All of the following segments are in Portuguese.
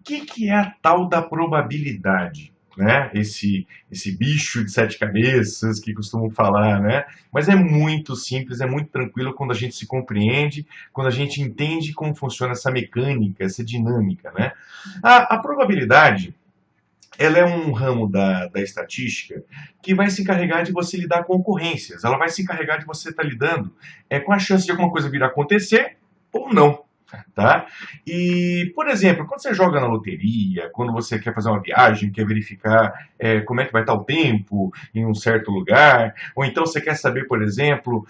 Que é a tal da probabilidade? Né? Esse bicho de sete cabeças que costumam falar, né? Mas é muito simples, é muito tranquilo quando a gente se compreende, quando a gente entende como funciona essa mecânica, essa dinâmica, né? A probabilidade, ela é um ramo da estatística que vai se encarregar de você lidar com ocorrências, ela vai se encarregar de você estar lidando com a chance de alguma coisa vir a acontecer ou não. Tá? E, por exemplo, quando você joga na loteria, quando você quer fazer uma viagem, quer verificar como é que vai estar o tempo em um certo lugar, ou então você quer saber, por exemplo,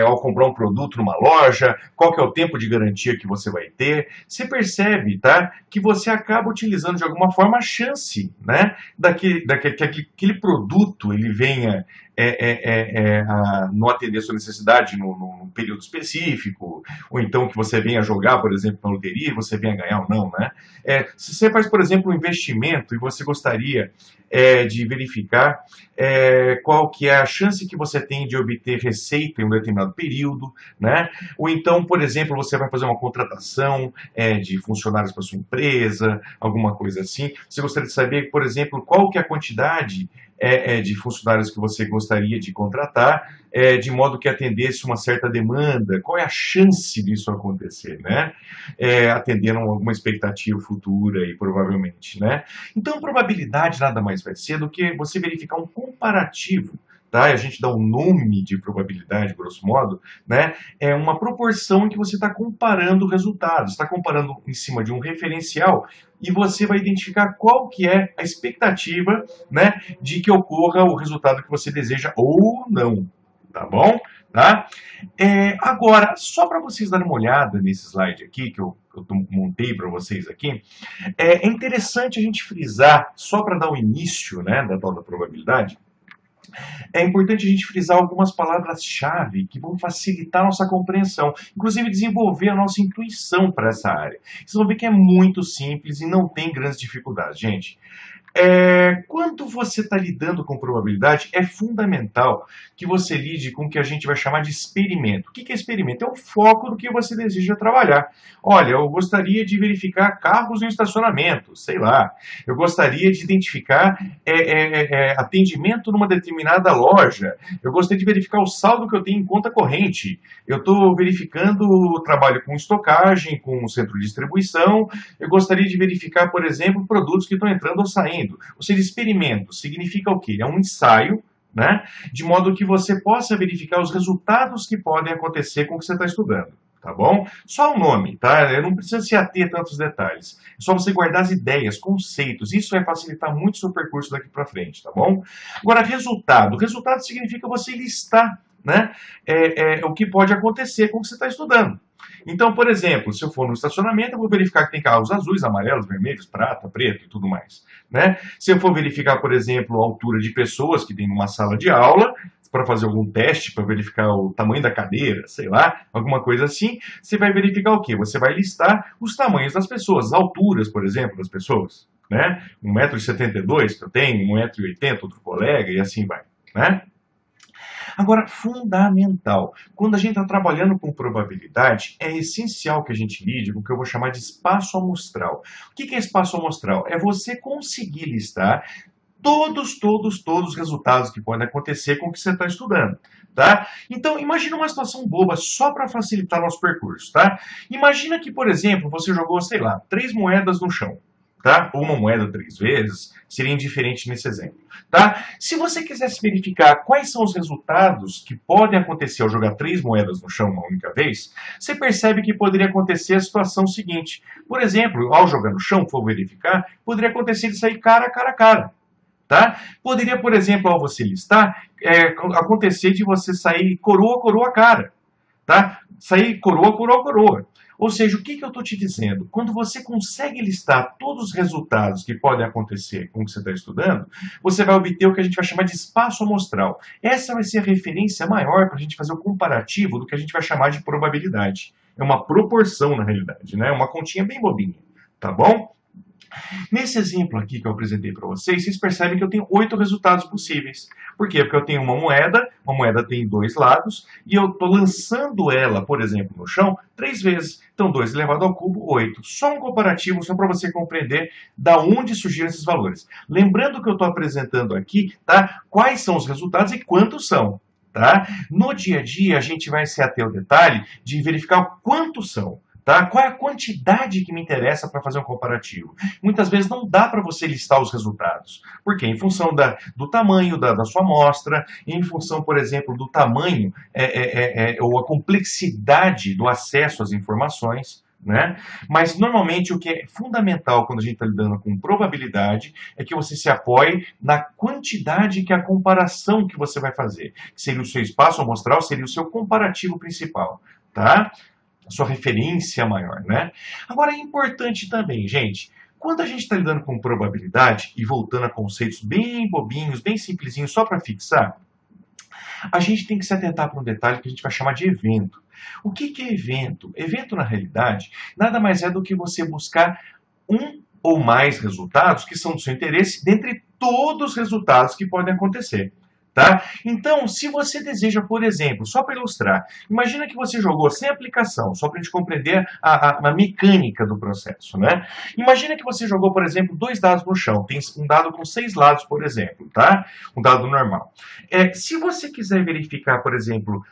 ao comprar um produto numa loja, qual que é o tempo de garantia que você vai ter, você percebe, tá, que você acaba utilizando de alguma forma a chance, né, que aquele produto ele venha não atender a sua necessidade num período específico, ou então que você venha jogar, por exemplo, na loteria e você venha ganhar ou não, né? Se você faz, por exemplo, um investimento e você gostaria de verificar qual que é a chance que você tem de obter receita em um determinado período, né? Ou então, por exemplo, você vai fazer uma contratação de funcionários para sua empresa, alguma coisa assim. Você gostaria de saber, por exemplo, qual que é a quantidade de funcionários que você gostaria de contratar, de modo que atendesse uma certa demanda, qual é a chance disso acontecer, né? Atendendo a alguma expectativa futura e provavelmente, né? Então, a probabilidade nada mais vai ser do que você verificar um comparativo, tá? A gente dá um nome de probabilidade, grosso modo, né? É uma proporção em que você está comparando resultados, está comparando em cima de um referencial e você vai identificar qual que é a expectativa, né, de que ocorra o resultado que você deseja ou não, tá bom? Tá? Agora, só para vocês darem uma olhada nesse slide aqui, que eu montei para vocês aqui, é interessante a gente frisar, só para dar o início, né, da tal da probabilidade, é importante a gente frisar algumas palavras-chave que vão facilitar a nossa compreensão, inclusive desenvolver a nossa intuição para essa área. Vocês vão ver que é muito simples e não tem grandes dificuldades, gente. Quando você está lidando com probabilidade, é fundamental que você lide com o que a gente vai chamar de experimento. O que é experimento? É o foco do que você deseja trabalhar. Olha, eu gostaria de verificar carros no estacionamento, sei lá. Eu gostaria de identificar atendimento numa determinada loja. Eu gostaria de verificar o saldo que eu tenho em conta corrente. Eu estou verificando o trabalho com estocagem, com o centro de distribuição. Eu gostaria de verificar, por exemplo, produtos que estão entrando ou saindo. Ou seja, experimento significa o quê? É um ensaio, né? De modo que você possa verificar os resultados que podem acontecer com o que você está estudando. Tá bom? Só o nome, tá? Eu não precisa se ater a tantos detalhes. É só você guardar as ideias, conceitos. Isso vai facilitar muito o seu percurso daqui para frente, tá bom? Agora, resultado. Resultado significa você listar, né? O que pode acontecer com o que você está estudando. Então, por exemplo, se eu for no estacionamento, eu vou verificar que tem carros azuis, amarelos, vermelhos, prata, preto e tudo mais, né? Se eu for verificar, por exemplo, a altura de pessoas que tem numa sala de aula, para fazer algum teste, para verificar o tamanho da cadeira, sei lá, alguma coisa assim, você vai verificar o quê? Você vai listar os tamanhos das pessoas, as alturas, por exemplo, das pessoas, né? 1,72 m que eu tenho, 1,80 m outro colega, e assim vai, né? Agora, fundamental, quando a gente está trabalhando com probabilidade, é essencial que a gente lide com o que eu vou chamar de espaço amostral. O que é espaço amostral? É você conseguir listar todos os resultados que podem acontecer com o que você está estudando, tá? Então, imagina uma situação boba só para facilitar nosso percurso, tá? Imagina que, por exemplo, você jogou, sei lá, 3 moedas no chão, tá? Ou uma moeda 3 vezes, seria indiferente nesse exemplo, tá? Se você quisesse verificar quais são os resultados que podem acontecer ao jogar 3 moedas no chão uma única vez, você percebe que poderia acontecer a situação seguinte. Por exemplo, ao jogar no chão, for verificar, poderia acontecer de sair cara a cara a cara. Tá? Poderia, por exemplo, ao você listar, acontecer de você sair coroa, coroa, cara. Tá? Sair coroa, coroa, coroa. Ou seja, o que eu estou te dizendo? Quando você consegue listar todos os resultados que podem acontecer com o que você está estudando, você vai obter o que a gente vai chamar de espaço amostral. Essa vai ser a referência maior para a gente fazer o comparativo do que a gente vai chamar de probabilidade. É uma proporção, na realidade, né? Uma continha bem bobinha, tá bom? Nesse exemplo aqui que eu apresentei para vocês, vocês percebem que eu tenho 8 resultados possíveis. Por quê? Porque eu tenho uma moeda tem 2 lados, e eu estou lançando ela, por exemplo, no chão, 3 vezes. Então, 2 elevado ao cubo, 8. Só um comparativo, só para você compreender da onde surgiram esses valores. Lembrando que eu estou apresentando aqui, tá? Quais são os resultados e quantos são. Tá? No dia a dia, a gente vai se ater ao detalhe de verificar quantos são. Tá? Qual é a quantidade que me interessa para fazer um comparativo? Muitas vezes não dá para você listar os resultados. Por quê? Em função do tamanho da sua amostra, em função, por exemplo, do tamanho ou a complexidade do acesso às informações. Né? Mas, normalmente, o que é fundamental quando a gente está lidando com probabilidade é que você se apoie na quantidade que é a comparação que você vai fazer. Seria o seu espaço amostral, seria o seu comparativo principal. Tá? A sua referência maior, né? Agora é importante também, gente, quando a gente está lidando com probabilidade, e voltando a conceitos bem bobinhos, bem simplesinhos, só para fixar, a gente tem que se atentar para um detalhe que a gente vai chamar de evento. O que é evento? Evento, na realidade, nada mais é do que você buscar um ou mais resultados que são do seu interesse, dentre todos os resultados que podem acontecer. Tá? Então, se você deseja, por exemplo, só para ilustrar, imagina que você jogou sem aplicação, só para a gente compreender a mecânica do processo. Né? Imagina que você jogou, por exemplo, 2 dados no chão, tem um dado com 6 lados, por exemplo, tá? Um dado normal. Se você quiser verificar, por exemplo,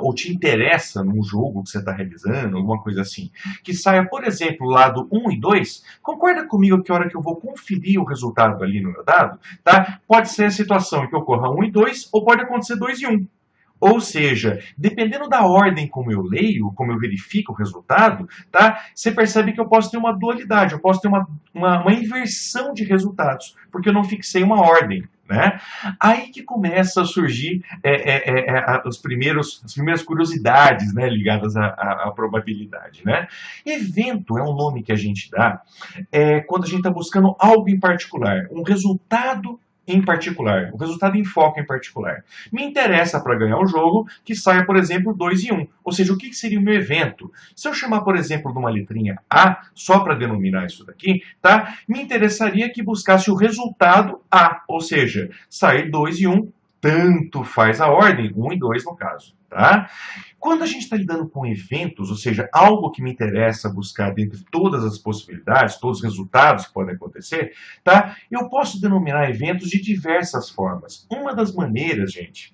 ou te interessa num jogo que você está realizando, alguma coisa assim, que saia, por exemplo, lado 1 e 2, concorda comigo que a hora que eu vou conferir o resultado ali no meu dado, tá? Pode ser a situação em que ocorra 1 e 2, ou pode acontecer 2 e 1. Ou seja, dependendo da ordem como eu leio, como eu verifico o resultado, tá? Você percebe que eu posso ter uma dualidade, eu posso ter uma inversão de resultados, porque eu não fixei uma ordem. Né? Aí que começa a surgir as primeiras curiosidades, né, ligadas à probabilidade. Né? Evento é um nome que a gente dá quando a gente está buscando algo em particular, um resultado em particular, um resultado em foco em particular. Me interessa para ganhar o jogo que saia, por exemplo, 2 e 1. Ou seja, o que seria o meu evento? Se eu chamar, por exemplo, de uma letrinha A, só para denominar isso daqui, tá? Me interessaria que buscasse o resultado A, ou seja, sair 2 e 1, tanto faz a ordem, 1 e 2 no caso. Tá? Quando a gente está lidando com eventos, ou seja, algo que me interessa buscar dentre todas as possibilidades, todos os resultados que podem acontecer, tá? Eu posso denominar eventos de diversas formas. Uma das maneiras, gente,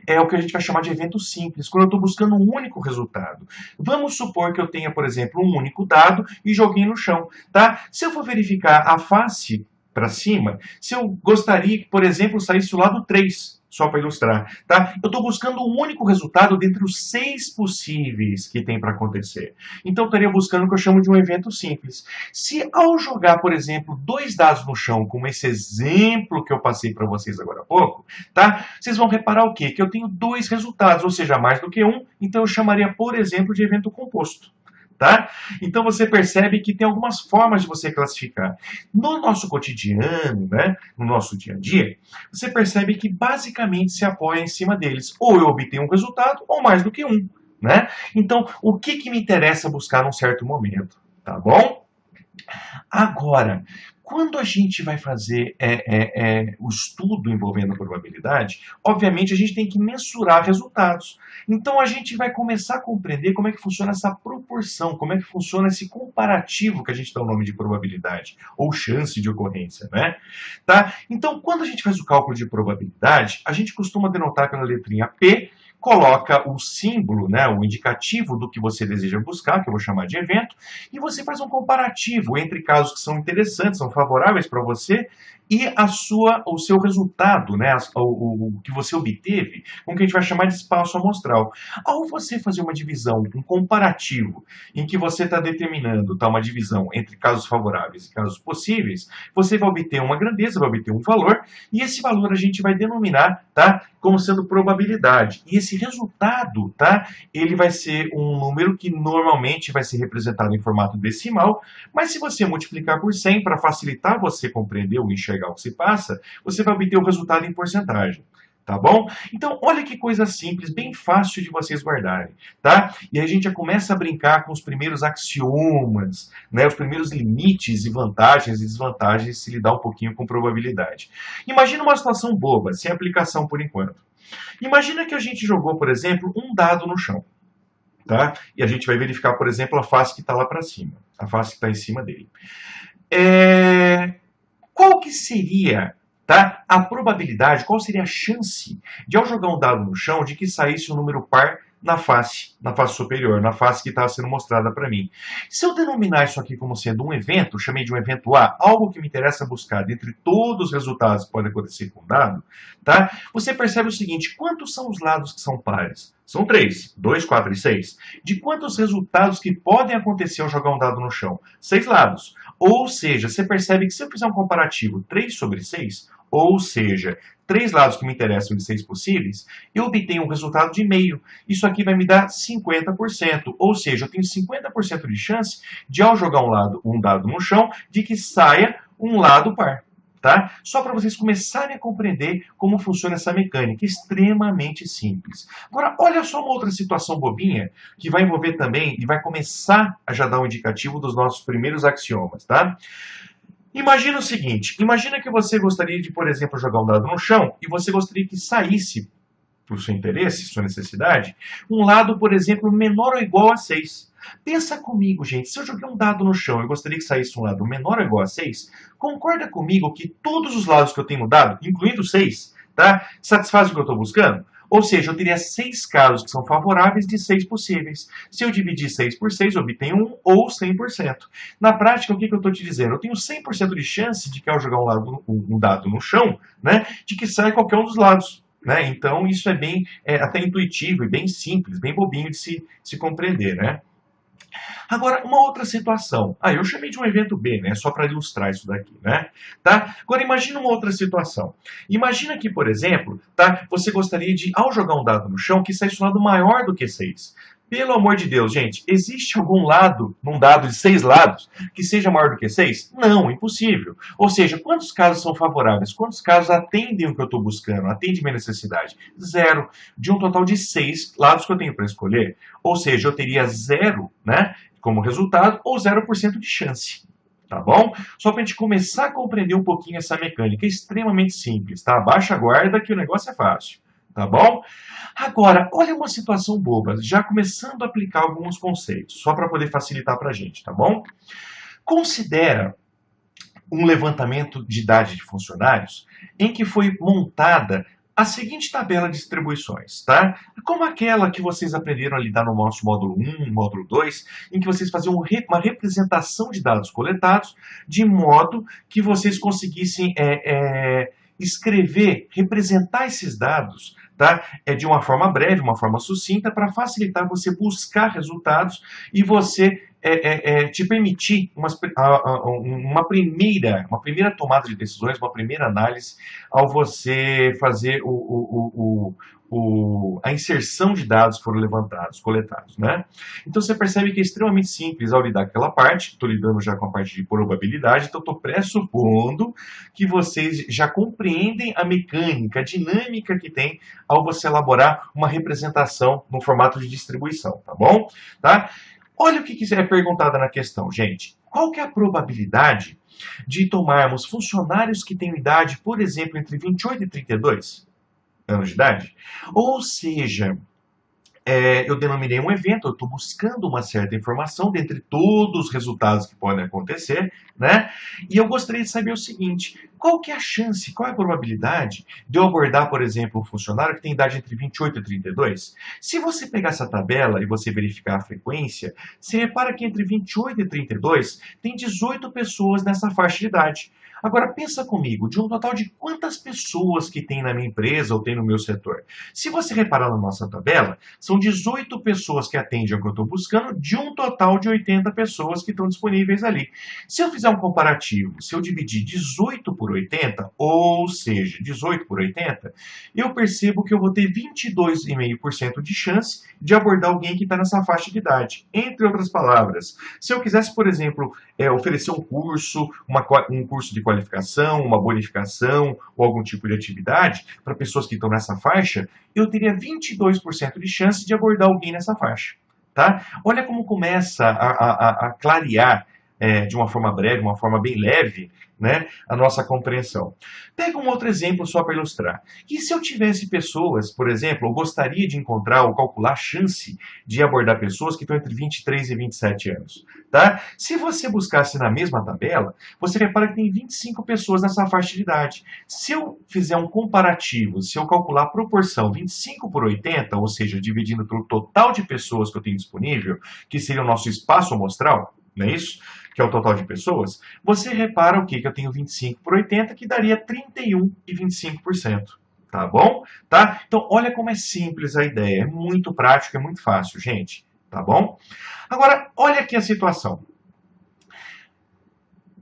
é o que a gente vai chamar de evento simples, quando eu estou buscando um único resultado. Vamos supor que eu tenha, por exemplo, um único dado e joguei no chão. Tá? Se eu for verificar a face para cima, se eu gostaria que, por exemplo, saísse o lado 3, só para ilustrar, tá? Eu estou buscando um único resultado dentre os 6 possíveis que tem para acontecer. Então, eu estaria buscando o que eu chamo de um evento simples. Se ao jogar, por exemplo, 2 dados no chão, como esse exemplo que eu passei para vocês agora há pouco, tá? Vocês vão reparar o quê? Que eu tenho 2 resultados, ou seja, mais do que um, então eu chamaria, por exemplo, de evento composto. Tá? Então você percebe que tem algumas formas de você classificar. No nosso cotidiano, né, no nosso dia a dia, você percebe que basicamente se apoia em cima deles. Ou eu obtenho um resultado, ou mais do que um. Né? Então, o que me interessa buscar num certo momento? Tá bom? Agora, quando a gente vai fazer o estudo envolvendo a probabilidade, obviamente a gente tem que mensurar resultados. Então a gente vai começar a compreender como é que funciona essa proporção, como é que funciona esse comparativo que a gente dá o nome de probabilidade, ou chance de ocorrência, né? Tá? Então, quando a gente faz o cálculo de probabilidade, a gente costuma denotar pela letrinha P, coloca o símbolo, né, o indicativo do que você deseja buscar, que eu vou chamar de evento, e você faz um comparativo entre casos que são interessantes, são favoráveis para você, e o seu resultado, né, o que você obteve, com o que a gente vai chamar de espaço amostral. Ao você fazer uma divisão, um comparativo, em que você está determinando uma divisão entre casos favoráveis e casos possíveis, você vai obter uma grandeza, vai obter um valor, e esse valor a gente vai denominar, tá, como sendo probabilidade. E esse resultado, tá, ele vai ser um número que normalmente vai ser representado em formato decimal, mas se você multiplicar por 100 para facilitar você compreender ou enxergar o que se passa, você vai obter o resultado em porcentagem. Tá bom? Então, olha que coisa simples, bem fácil de vocês guardarem, tá? E aí a gente já começa a brincar com os primeiros axiomas, né? Os primeiros limites e vantagens e desvantagens se lidar um pouquinho com probabilidade. Imagina uma situação boba, sem aplicação por enquanto. Imagina que a gente jogou, por exemplo, um dado no chão, tá? E a gente vai verificar, por exemplo, a face que está lá para cima, a face que está em cima dele. Qual que seria, tá, a probabilidade, qual seria a chance de, ao jogar um dado no chão, de que saísse um número par na face superior, na face que estava sendo mostrada para mim? Se eu denominar isso aqui como sendo um evento, chamei de um evento A, algo que me interessa buscar dentre todos os resultados que podem acontecer com o dado, tá? Você percebe o seguinte, quantos são os lados que são pares? São 3, 2, 4 e 6. De quantos resultados que podem acontecer ao jogar um dado no chão? 6 lados. Ou seja, você percebe que se eu fizer um comparativo 3 sobre 6, ou seja, 3 lados que me interessam de 6 possíveis, eu obtenho um resultado de meio. Isso aqui vai me dar 50%. Ou seja, eu tenho 50% de chance de, ao jogar um dado no chão, de que saia um lado par. Tá? Só para vocês começarem a compreender como funciona essa mecânica, extremamente simples. Agora, olha só uma outra situação bobinha, que vai envolver também, e vai começar a já dar um indicativo dos nossos primeiros axiomas, tá? Imagina o seguinte, imagina que você gostaria de, por exemplo, jogar um dado no chão, e você gostaria que saísse, por seu interesse, sua necessidade, um lado, por exemplo, menor ou igual a 6. Pensa comigo, gente, se eu joguei um dado no chão e gostaria que saísse um lado menor ou igual a 6, concorda comigo que todos os lados que eu tenho no dado, incluindo 6, tá, satisfazem o que eu estou buscando? Ou seja, eu teria 6 casos que são favoráveis de 6 possíveis. Se eu dividir 6 por 6, eu obtenho 1 ou 100%. Na prática, o que eu estou te dizendo? Eu tenho 100% de chance de que ao jogar um dado no chão, né, de que saia qualquer um dos lados. Né? Então, isso é bem até intuitivo e bem simples, bem bobinho de se compreender. Né? Agora, uma outra situação. Eu chamei de um evento B, né? Só para ilustrar isso daqui, né? Tá? Agora, imagina uma outra situação. Imagina que, por exemplo, tá? Você gostaria de, ao jogar um dado no chão, que saísse um lado maior do que 6. Pelo amor de Deus, gente, existe algum lado, num dado de 6 lados, que seja maior do que 6? Não, impossível. Ou seja, quantos casos são favoráveis? Quantos casos atendem o que eu estou buscando? Atendem minha necessidade? 0. De um total de 6 lados que eu tenho para escolher. Ou seja, eu teria 0, né, como resultado, ou 0% de chance. Tá bom? Só para a gente começar a compreender um pouquinho essa mecânica. É extremamente simples, tá? Baixa a guarda que o negócio é fácil. Tá bom? Agora, olha uma situação boba, já começando a aplicar alguns conceitos, só para poder facilitar para a gente, tá bom? Considera um levantamento de idade de funcionários em que foi montada a seguinte tabela de distribuições, tá? Como aquela que vocês aprenderam a lidar no nosso módulo 1, módulo 2, em que vocês faziam uma representação de dados coletados, de modo que vocês conseguissem escrever, representar esses dados, tá? De uma forma breve, uma forma sucinta, para facilitar você buscar resultados e você te permitir uma primeira tomada de decisões, uma primeira análise ao você fazer a inserção de dados que foram coletados, né? Então você percebe que é extremamente simples ao lidar com aquela parte, estou lidando já com a parte de probabilidade, então estou pressupondo que vocês já compreendem a mecânica, a dinâmica que tem ao você elaborar uma representação no formato de distribuição, tá bom? Tá? Olha o que é perguntado na questão, gente. Qual que é a probabilidade de tomarmos funcionários que têm idade, por exemplo, entre 28 e 32 anos de idade? Ou seja, eu denominei um evento, eu estou buscando uma certa informação dentre todos os resultados que podem acontecer, né? E eu gostaria de saber o seguinte, qual que é a chance, qual é a probabilidade de eu abordar, por exemplo, um funcionário que tem idade entre 28 e 32? Se você pegar essa tabela e você verificar a frequência, você repara que entre 28 e 32 tem 18 pessoas nessa faixa de idade. Agora, pensa comigo, de um total de quantas pessoas que tem na minha empresa ou tem no meu setor? Se você reparar na nossa tabela, são 18 pessoas que atendem ao que eu estou buscando, de um total de 80 pessoas que estão disponíveis ali. Se eu fizer um comparativo, se eu dividir 18 por 80, ou seja, 18 por 80, eu percebo que eu vou ter 22,5% de chance de abordar alguém que está nessa faixa de idade. Entre outras palavras, se eu quisesse, por exemplo, oferecer um curso de qualificação, uma bonificação ou algum tipo de atividade para pessoas que estão nessa faixa, eu teria 22% de chance de abordar alguém nessa faixa. Tá? Olha como começa a clarear de uma forma breve, uma forma bem leve, né, a nossa compreensão. Pega um outro exemplo só para ilustrar. E se eu tivesse pessoas, por exemplo, eu gostaria de encontrar ou calcular a chance de abordar pessoas que estão entre 23 e 27 anos. Tá? Se você buscasse na mesma tabela, você repara que tem 25 pessoas nessa faixa de idade. Se eu fizer um comparativo, se eu calcular a proporção 25 por 80, ou seja, dividindo pelo total de pessoas que eu tenho disponível, que seria o nosso espaço amostral, não é isso? Que é o total de pessoas, você repara o quê? Que eu tenho 25 por 80, que daria 31 e 25%. Tá bom? Tá? Então, olha como é simples a ideia. É muito prático, é muito fácil, gente. Tá bom? Agora, olha aqui a situação.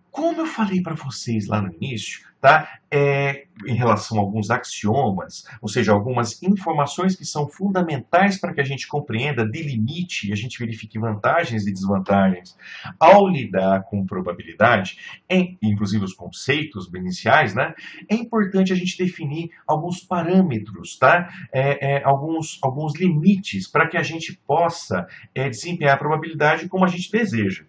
Como eu falei para vocês lá no início, tá? Em relação a alguns axiomas, ou seja, algumas informações que são fundamentais para que a gente compreenda, delimite e a gente verifique vantagens e desvantagens ao lidar com probabilidade, inclusive os conceitos iniciais, né? É importante a gente definir alguns parâmetros, tá? Alguns limites para que a gente possa desempenhar a probabilidade como a gente deseja,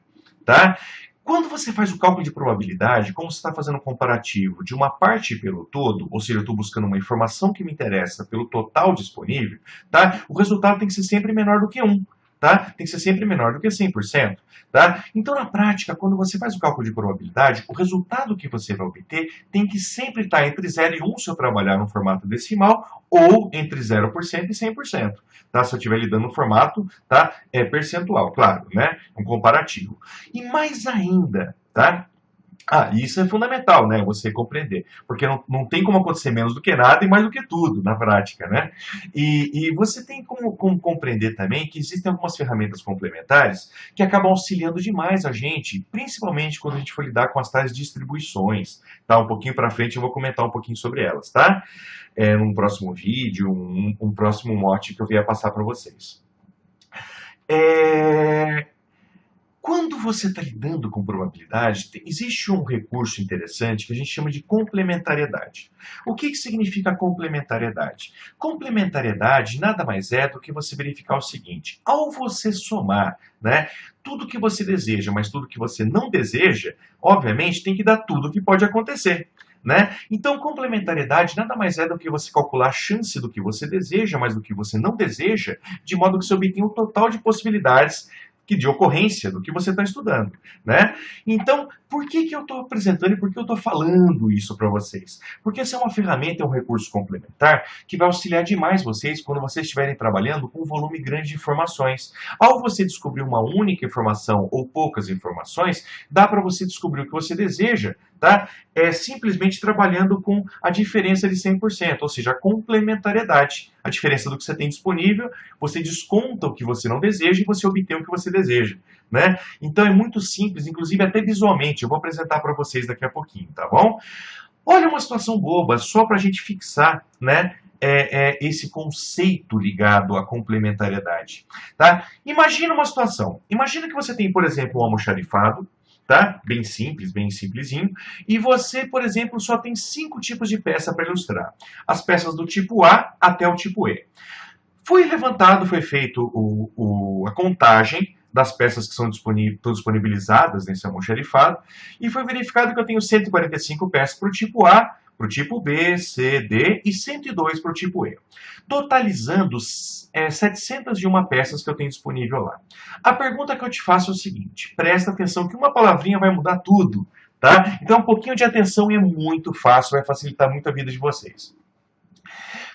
tá? Quando você faz o cálculo de probabilidade, como você está fazendo um comparativo de uma parte pelo todo, ou seja, eu estou buscando uma informação que me interessa pelo total disponível, tá? O resultado tem que ser sempre menor do que 1. Tá? Tem que ser sempre menor do que 100%. Tá? Então, na prática, quando você faz o cálculo de probabilidade, o resultado que você vai obter tem que sempre estar entre 0 e 1 se eu trabalhar no formato decimal, ou entre 0% e 100%. Tá? Se eu estiver lidando no formato percentual, claro, né? Um comparativo. E mais ainda, tá? Isso é fundamental, né? Você compreender. Porque não tem como acontecer menos do que nada e mais do que tudo, na prática, né? E você tem como compreender também que existem algumas ferramentas complementares que acabam auxiliando demais a gente, principalmente quando a gente for lidar com as tais distribuições, tá? Um pouquinho para frente eu vou comentar um pouquinho sobre elas, tá? Num próximo vídeo, um próximo mote que eu vier passar para vocês. Quando você está lidando com probabilidade, existe um recurso interessante que a gente chama de complementariedade. O que significa complementariedade? Complementariedade nada mais é do que você verificar o seguinte: ao você somar, né, tudo que você deseja, mas tudo que você não deseja, obviamente tem que dar tudo o que pode acontecer. Né? Então, complementariedade nada mais é do que você calcular a chance do que você deseja, mas do que você não deseja, de modo que você obtenha o total de possibilidades de ocorrência do que você está estudando, né? Então, por que eu estou apresentando e por que eu estou falando isso para vocês? Porque essa é uma ferramenta, é um recurso complementar que vai auxiliar demais vocês quando vocês estiverem trabalhando com um volume grande de informações. Ao você descobrir uma única informação ou poucas informações, dá para você descobrir o que você deseja, tá? Simplesmente trabalhando com a diferença de 100%, ou seja, a complementariedade. A diferença do que você tem disponível, você desconta o que você não deseja e você obtém o que você deseja, né? Então é muito simples, inclusive até visualmente. Eu vou apresentar para vocês daqui a pouquinho, tá bom? Olha uma situação boba, só para a gente fixar, né? Esse conceito ligado à complementariedade, tá? Imagina uma situação. Imagina que você tem, por exemplo, um almoxarifado, tá? Bem simples, bem simplesinho. E você, por exemplo, só tem 5 tipos de peça para ilustrar. As peças do tipo A até o tipo E. Foi levantado, foi feito a contagem das peças que são disponibilizadas nesse almoxarifado e foi verificado que eu tenho 145 peças para o tipo A, para o tipo B, C, D e 102 para o tipo E. Totalizando 701 peças que eu tenho disponível lá. A pergunta que eu te faço é o seguinte: presta atenção que uma palavrinha vai mudar tudo, tá? Então um pouquinho de atenção e é muito fácil, vai facilitar muito a vida de vocês.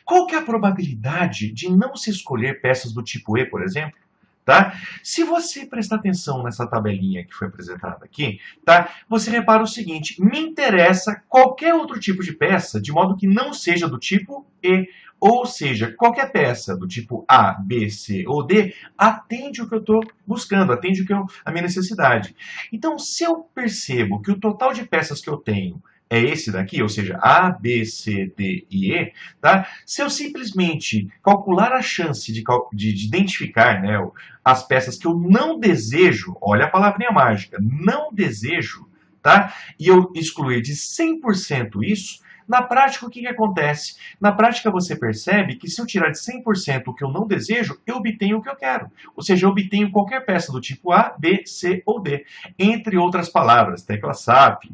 Qual que é a probabilidade de não se escolher peças do tipo E, por exemplo? Tá? Se você prestar atenção nessa tabelinha que foi apresentada aqui, tá? Você repara o seguinte: me interessa qualquer outro tipo de peça, de modo que não seja do tipo E. Ou seja, qualquer peça do tipo A, B, C ou D atende o que eu estou buscando, atende a minha necessidade. Então, se eu percebo que o total de peças que eu tenho é esse daqui, ou seja, A, B, C, D e E, tá? Se eu simplesmente calcular a chance de identificar, né, as peças que eu não desejo, olha a palavrinha mágica, não desejo, tá? E eu excluir de 100% isso, na prática, o que acontece? Na prática, você percebe que se eu tirar de 100% o que eu não desejo, eu obtenho o que eu quero. Ou seja, eu obtenho qualquer peça do tipo A, B, C ou D. Entre outras palavras, tecla SAP.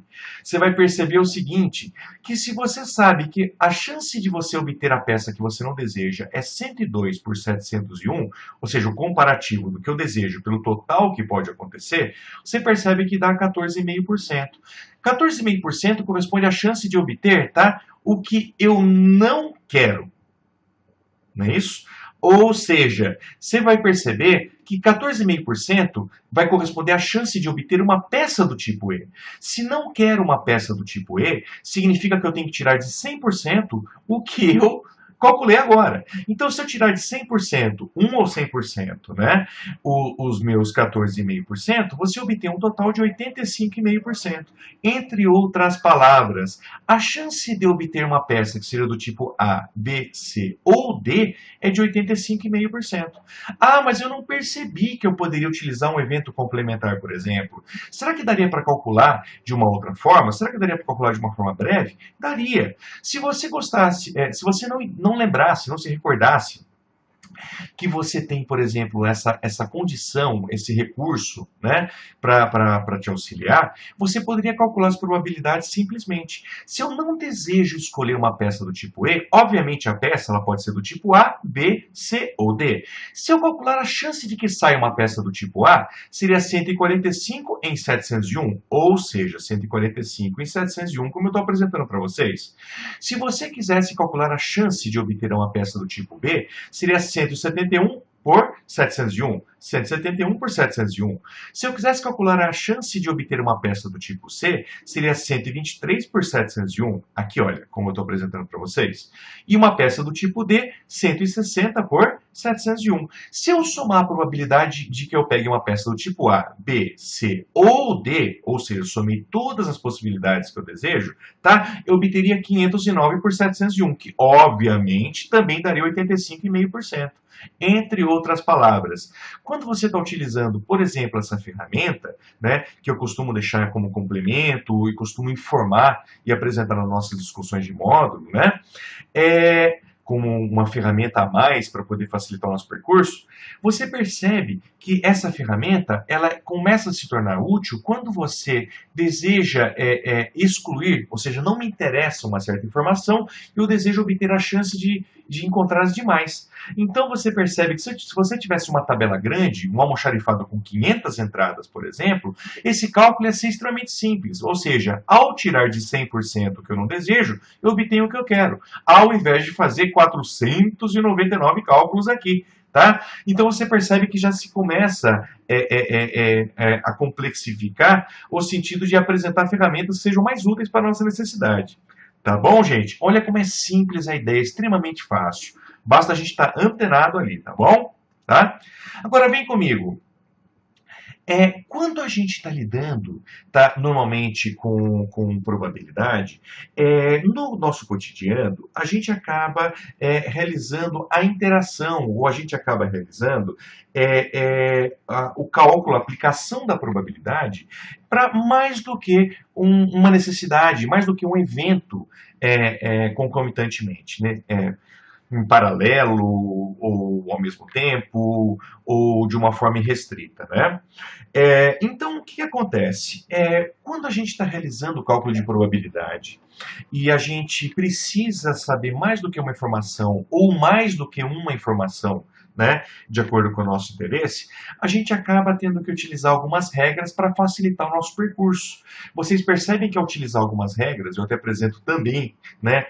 Você vai perceber o seguinte, que se você sabe que a chance de você obter a peça que você não deseja é 102 por 701, ou seja, o comparativo do que eu desejo pelo total que pode acontecer, você percebe que dá 14,5%. 14,5% corresponde à chance de obter, tá, o que eu não quero. Não é isso? Ou seja, você vai perceber que 14,5% vai corresponder à chance de obter uma peça do tipo E. Se não quero uma peça do tipo E, significa que eu tenho que tirar de 100% o que eu calculei agora. Então, se eu tirar de 100%, 1 ou 100%, né, os meus 14,5%, você obtém um total de 85,5%. Entre outras palavras, a chance de obter uma peça que seria do tipo A, B, C ou D é de 85,5%. Ah, mas eu não percebi que eu poderia utilizar um evento complementar, por exemplo. Será que daria para calcular de uma outra forma? Será que daria para calcular de uma forma breve? Daria. Se você gostasse, se você não lembrasse, não se recordasse que você tem, por exemplo, essa condição, esse recurso, né, para te auxiliar, você poderia calcular as probabilidades simplesmente. Se eu não desejo escolher uma peça do tipo E, obviamente a peça ela pode ser do tipo A, B, C ou D. Se eu calcular a chance de que saia uma peça do tipo A, seria 145 em 701, ou seja, 145 em 701, como eu estou apresentando para vocês. Se você quisesse calcular a chance de obter uma peça do tipo B, seria 171 por 701. 171 por 701. Se eu quisesse calcular a chance de obter uma peça do tipo C, seria 123 por 701. Aqui, olha, como eu estou apresentando para vocês. E uma peça do tipo D, 160 por 701. Se eu somar a probabilidade de que eu pegue uma peça do tipo A, B, C ou D, ou seja, somei todas as possibilidades que eu desejo, tá? Eu obteria 509 por 701, que obviamente também daria 85,5%. Entre outras palavras, quando você está utilizando, por exemplo, essa ferramenta, né, que eu costumo deixar como complemento e costumo informar e apresentar nas nossas discussões de módulo, né, como uma ferramenta a mais para poder facilitar o nosso percurso, você percebe que essa ferramenta ela começa a se tornar útil quando você deseja excluir, ou seja, não me interessa uma certa informação, eu desejo obter a chance de encontrar as demais. Então você percebe que se você tivesse uma tabela grande, um almoxarifado com 500 entradas, por exemplo, esse cálculo ia ser extremamente simples. Ou seja, ao tirar de 100% o que eu não desejo, eu obtenho o que eu quero, ao invés de fazer 499 cálculos aqui. Tá? Então você percebe que já se começa a complexificar o sentido de apresentar ferramentas que sejam mais úteis para a nossa necessidade. Tá bom, gente? Olha como é simples a ideia, extremamente fácil. Basta a gente estar antenado ali, tá bom? Tá? Agora vem comigo. Quando a gente está lidando, tá, normalmente com probabilidade, no nosso cotidiano, a gente acaba realizando a interação, ou a gente acaba realizando o cálculo, a aplicação da probabilidade para mais do que uma necessidade, mais do que um evento concomitantemente, né? Em paralelo, ou ao mesmo tempo, ou de uma forma irrestrita, né? Então, o que acontece? Quando a gente está realizando o cálculo de probabilidade e a gente precisa saber mais do que uma informação, ou mais do que uma informação, né, de acordo com o nosso interesse, a gente acaba tendo que utilizar algumas regras para facilitar o nosso percurso. Vocês percebem que ao utilizar algumas regras, eu até apresento também, né,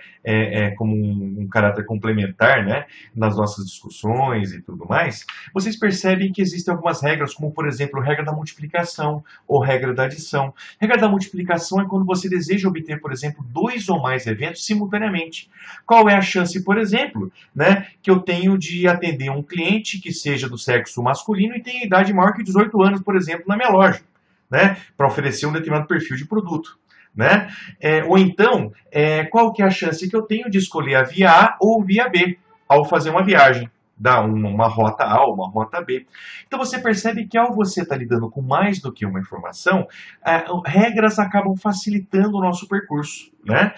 como um caráter complementar, né, nas nossas discussões e tudo mais, vocês percebem que existem algumas regras, como por exemplo, regra da multiplicação ou regra da adição. Regra da multiplicação é quando você deseja obter, por exemplo, 2 ou mais eventos simultaneamente. Qual é a chance, por exemplo, né, que eu tenho de atender um cliente que seja do sexo masculino e tenha idade maior que 18 anos, por exemplo, na minha loja, né, para oferecer um determinado perfil de produto, né? Ou então, qual que é a chance que eu tenho de escolher a via A ou via B ao fazer uma viagem, dar uma rota A ou uma rota B. Então você percebe que ao você estar lidando com mais do que uma informação, regras acabam facilitando o nosso percurso, né?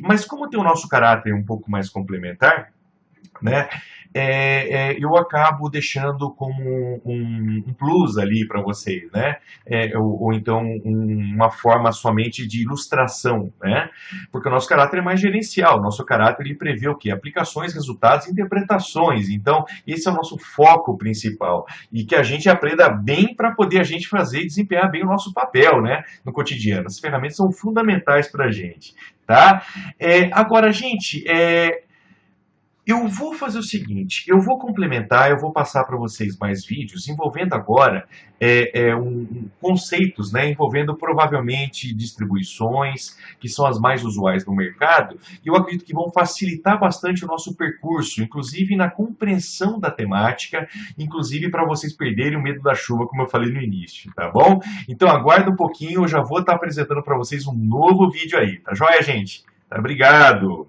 Mas como tem o nosso caráter um pouco mais complementar, né? Eu acabo deixando como um plus ali para vocês, né? Ou então uma forma somente de ilustração, né? Porque o nosso caráter é mais gerencial, o nosso caráter ele prevê o quê? Aplicações, resultados e interpretações. Então, esse é o nosso foco principal. E que a gente aprenda bem para poder a gente fazer e desempenhar bem o nosso papel, né? No cotidiano. As ferramentas são fundamentais para a gente, tá? Agora, gente, eu vou fazer o seguinte, eu vou complementar, eu vou passar para vocês mais vídeos envolvendo agora conceitos, né, envolvendo provavelmente distribuições, que são as mais usuais no mercado, e eu acredito que vão facilitar bastante o nosso percurso, inclusive na compreensão da temática, inclusive para vocês perderem o medo da chuva, como eu falei no início, tá bom? Então aguarda um pouquinho, eu já vou estar apresentando para vocês um novo vídeo aí, tá joia, gente? Tá, obrigado!